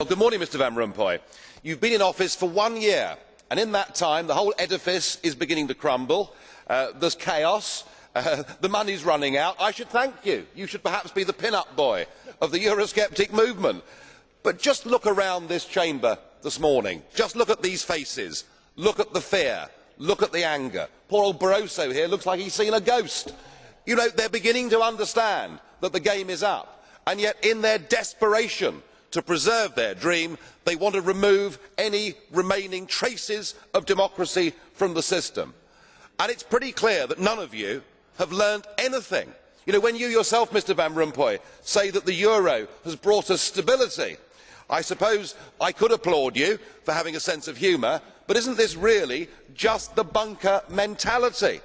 Well, good morning, Mr Van Rompuy. You've been in office for 1 year, and in that time the whole edifice is beginning to crumble. There's chaos. The money's running out. I should thank you. You should perhaps be the pin-up boy of the Eurosceptic movement. But just look around this chamber this morning. Just look at these faces. Look at the fear. Look at the anger. Poor old Barroso here looks like he's seen a ghost. You know, they're beginning to understand that the game is up, and yet in their desperation to preserve their dream, they want to remove any remaining traces of democracy from the system. And it's pretty clear that none of you have learned anything. You know, when you yourself, Mr Van Rompuy, say that the euro has brought us stability, I suppose I could applaud you for having a sense of humour, but isn't this really just the bunker mentality?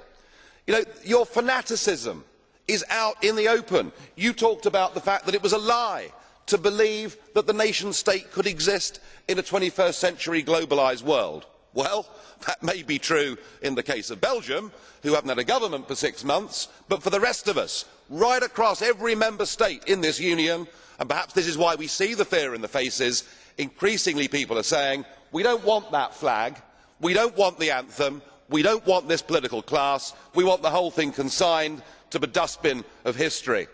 You know, your fanaticism is out in the open. You talked about the fact that it was a lie to believe that the nation state could exist in a 21st century globalised world. Well, that may be true in the case of Belgium, who haven't had a government for 6 months, but for the rest of us, right across every member state in this union, and perhaps this is why we see the fear in the faces, increasingly people are saying, we don't want that flag, we don't want the anthem, we don't want this political class, we want the whole thing consigned to the dustbin of history.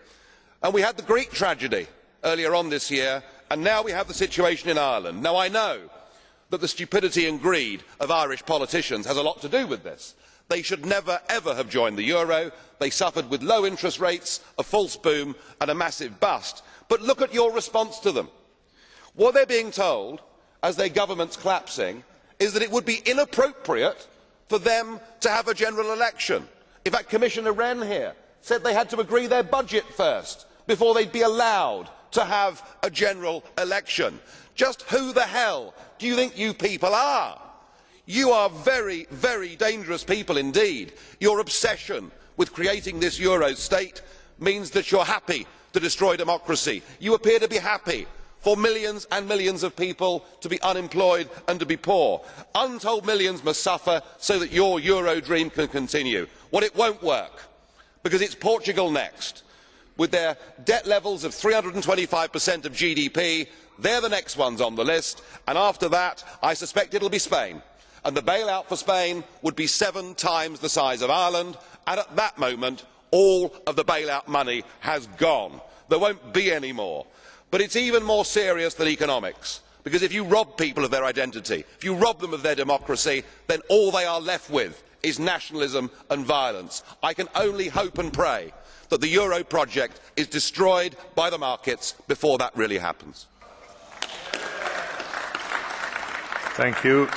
And we had the Greek tragedy earlier on this year, and now we have the situation in Ireland. Now, I know that the stupidity and greed of Irish politicians has a lot to do with this. They should never ever have joined the euro. They suffered with low interest rates, a false boom and a massive bust. But look at your response to them. What they're being told, as their government's collapsing, is that it would be inappropriate for them to have a general election. In fact, Commissioner Rehn here said they had to agree their budget first before they'd be allowed to have a general election. Just who the hell do you think you people are? You are very, very dangerous people indeed. Your obsession with creating this euro state means that you're happy to destroy democracy. You appear to be happy for millions and millions of people to be unemployed and to be poor. Untold millions must suffer so that your euro dream can continue. Well, it won't work, because it's Portugal next. With their debt levels of 325% of GDP, they're the next ones on the list, and after that I suspect it will be Spain. And the bailout for Spain would be 7 times the size of Ireland, and at that moment all of the bailout money has gone. There won't be any more. But it's even more serious than economics, because if you rob people of their identity, if you rob them of their democracy, then all they are left with is nationalism and violence. I can only hope and pray that the euro project is destroyed by the markets before that really happens. Thank you.